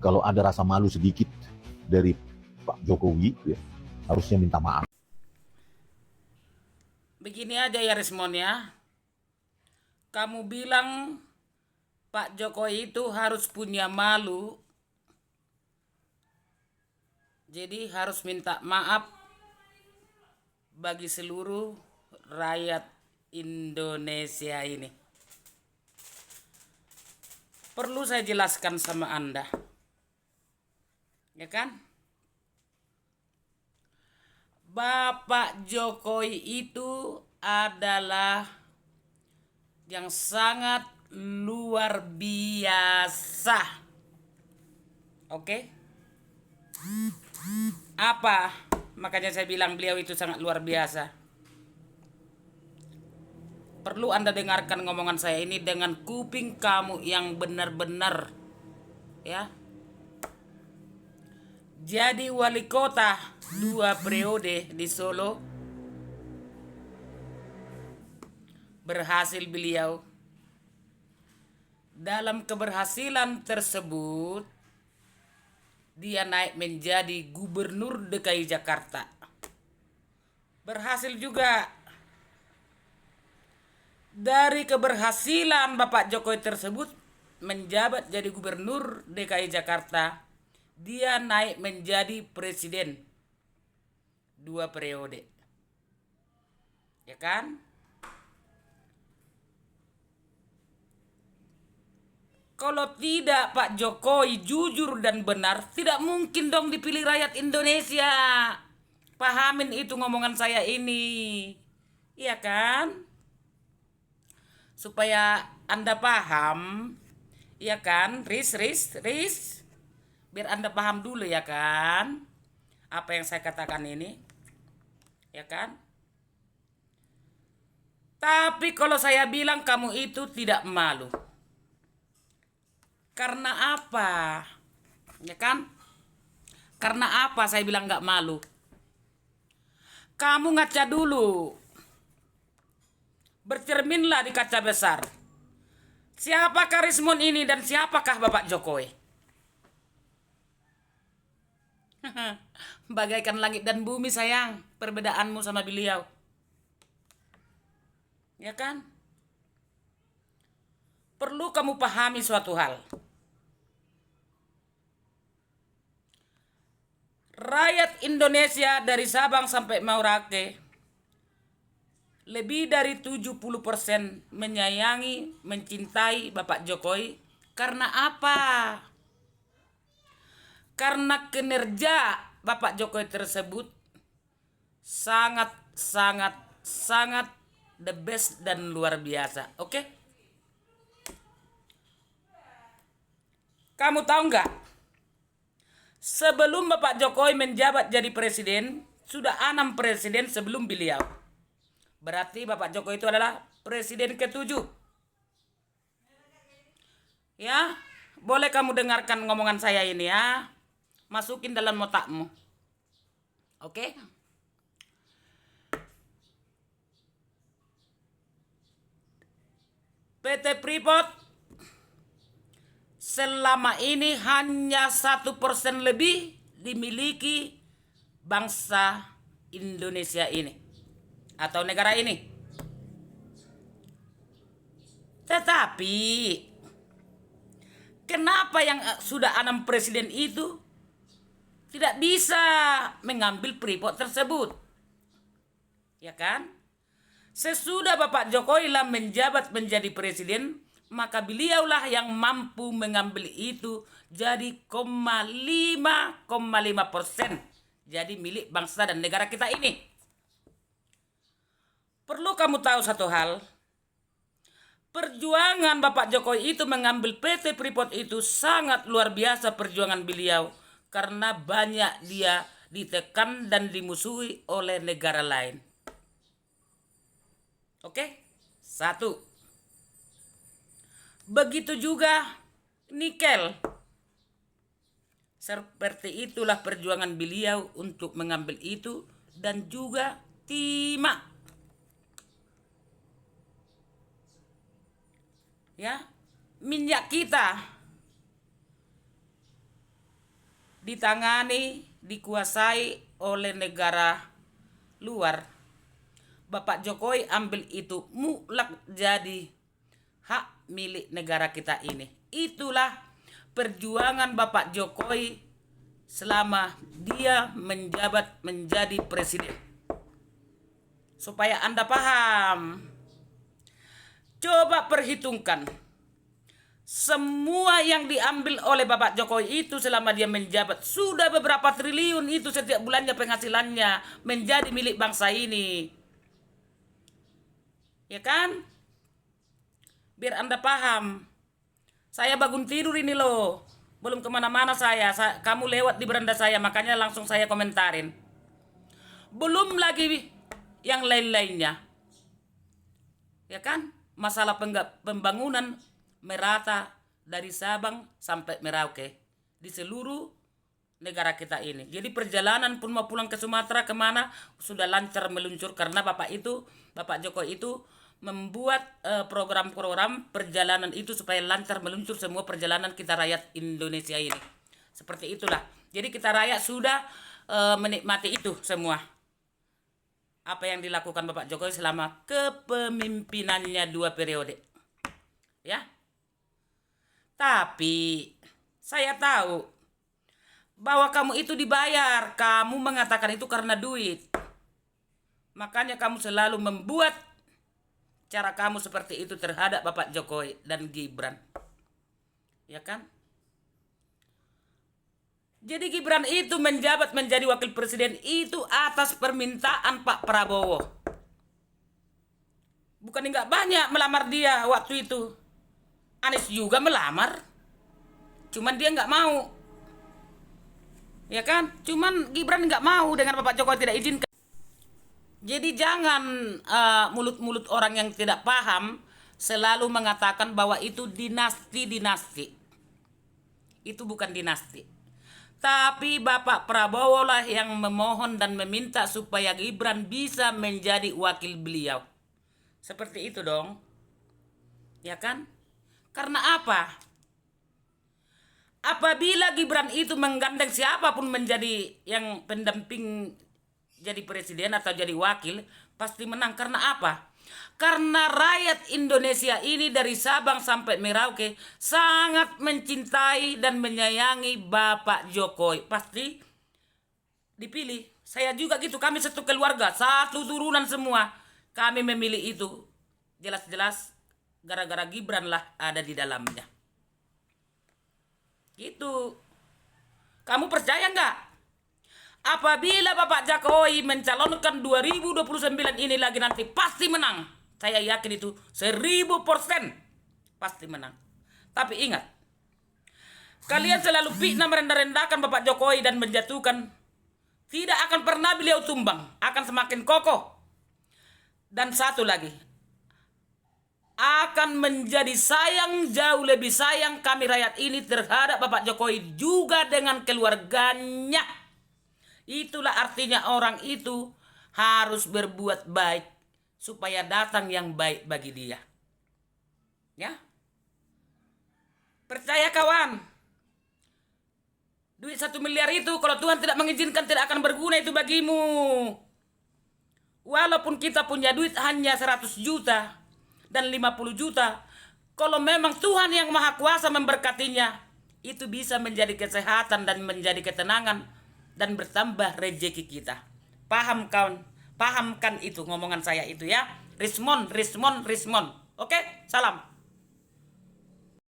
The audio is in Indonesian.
kalau ada rasa malu sedikit dari Pak Jokowi, ya, harusnya minta maaf. Begini aja ya responnya. Kamu bilang Pak Jokowi itu harus punya malu. Jadi harus minta maaf bagi seluruh rakyat Indonesia ini. Perlu saya jelaskan sama Anda. Ya kan? Bapak Jokowi itu adalah yang sangat luar biasa. Oke? Apa? Makanya saya bilang beliau itu sangat luar biasa. Perlu Anda dengarkan ngomongan saya ini dengan kuping kamu yang benar-benar, ya. Jadi wali kota 2 periode di Solo, berhasil beliau. Dalam keberhasilan tersebut, dia naik menjadi gubernur DKI Jakarta. Berhasil juga. Dari keberhasilan Bapak Jokowi tersebut menjabat jadi gubernur DKI Jakarta, dia naik menjadi presiden 2 periode. Ya kan? Kalau tidak Pak Jokowi jujur dan benar, tidak mungkin dong dipilih rakyat Indonesia. Pahamin itu ngomongan saya ini. Iya kan? Supaya Anda paham, iya kan? Riz. Biar Anda paham dulu ya kan? Apa yang saya katakan ini. Ya kan? Tapi kalau saya bilang kamu itu tidak malu. Karena apa? Ya kan? Karena apa saya bilang nggak malu? Kamu ngaca dulu. Bercerminlah di kaca besar. Siapakah Rismon ini dan siapakah Bapak Jokowi? Bagaikan langit dan bumi sayang, perbedaanmu sama beliau. Ya kan? Perlu kamu pahami suatu hal. Rakyat Indonesia dari Sabang sampai Merauke, lebih dari 70% menyayangi, mencintai Bapak Jokowi. Karena apa? Karena kinerja Bapak Jokowi tersebut sangat the best dan luar biasa. Oke? Kamu tahu nggak? Sebelum Bapak Jokowi menjabat jadi presiden, sudah 6 presiden sebelum beliau. Berarti Bapak Jokowi itu adalah presiden ke-7. Ya, boleh kamu dengarkan ngomongan saya ini ya. Masukin dalam otakmu. Oke? PT Freeport selama ini hanya 1% lebih dimiliki bangsa Indonesia ini atau negara ini. Tetapi kenapa yang sudah 6 presiden itu tidak bisa mengambil Freeport tersebut? Ya kan? Sesudah Bapak Jokowi lah menjabat menjadi presiden, maka beliaulah yang mampu mengambil itu jadi 5,5% jadi milik bangsa dan negara kita ini. Perlu kamu tahu satu hal, perjuangan Bapak Jokowi itu mengambil PT Freeport itu sangat luar biasa perjuangan beliau, karena banyak dia ditekan dan dimusuhi oleh negara lain. Oke? 1. Begitu juga nikel. Seperti itulah perjuangan beliau untuk mengambil itu, dan juga timah. Ya, minyak kita ditangani, dikuasai oleh negara luar, Bapak Jokowi ambil itu mutlak jadi hak milik negara kita ini. Itulah perjuangan Bapak Jokowi selama dia menjabat menjadi presiden. Supaya Anda paham, coba perhitungkan semua yang diambil oleh Bapak Jokowi itu selama dia menjabat, sudah beberapa triliun itu setiap bulannya penghasilannya menjadi milik bangsa ini. Ya kan? Biar Anda paham. Saya bangun tidur ini loh, belum kemana-mana kamu lewat di beranda saya, makanya langsung saya komentarin. Belum lagi yang lain-lainnya. Ya kan? Masalah pembangunan merata dari Sabang sampai Merauke di seluruh negara kita ini. Jadi perjalanan pun mau pulang ke Sumatera kemana sudah lancar meluncur, karena Bapak Jokowi itu membuat program-program perjalanan itu supaya lancar meluncur semua perjalanan kita rakyat Indonesia ini. Seperti itulah. Jadi kita rakyat sudah menikmati itu semua. Apa yang dilakukan Bapak Jokowi selama kepemimpinannya 2 periode. Ya. Tapi saya tahu bahwa kamu itu dibayar. Kamu mengatakan itu karena duit. Makanya kamu selalu membuat cara kamu seperti itu terhadap Bapak Jokowi dan Gibran. Ya kan? Jadi Gibran itu menjabat menjadi wakil presiden itu atas permintaan Pak Prabowo. Bukan nggak banyak melamar dia waktu itu. Anies juga melamar. Cuman dia nggak mau. Ya kan? Cuman Gibran nggak mau dengan Bapak Jokowi tidak izinkan. Jadi jangan mulut-mulut orang yang tidak paham selalu mengatakan bahwa itu dinasti. Itu bukan dinasti. Tapi Bapak Prabowo lah yang memohon dan meminta supaya Gibran bisa menjadi wakil beliau. Seperti itu dong. Ya kan? Karena apa? Apabila Gibran itu menggandeng siapapun menjadi yang pendamping jadi presiden atau jadi wakil, pasti menang. Karena apa? Karena rakyat Indonesia ini dari Sabang sampai Merauke sangat mencintai dan menyayangi Bapak Jokowi. Pasti dipilih. Saya juga gitu, kami satu keluarga, satu turunan semua. Kami memilih itu. Jelas-jelas gara-gara Gibran lah ada di dalamnya. Gitu. Kamu percaya nggak? Apabila Bapak Jokowi mencalonkan 2029 ini lagi nanti pasti menang. Saya yakin itu 1000% pasti menang. Tapi ingat, kalian selalu fitnah merendah-rendahkan Bapak Jokowi dan menjatuhkan. Tidak akan pernah beliau tumbang, akan semakin kokoh. Dan satu lagi, akan menjadi sayang, jauh lebih sayang kami rakyat ini terhadap Bapak Jokowi juga dengan keluarganya. Itulah artinya orang itu harus berbuat baik supaya datang yang baik bagi dia. Ya. Percaya kawan. Duit 1 miliar itu kalau Tuhan tidak mengizinkan tidak akan berguna itu bagimu. Walaupun kita punya duit hanya 100 juta dan 50 juta. Kalau memang Tuhan yang Maha Kuasa memberkatinya, itu bisa menjadi kesehatan dan menjadi ketenangan dan bertambah rezeki kita. Paham kawan? Pahamkan itu ngomongan saya itu ya. Rismon. Oke? Salam.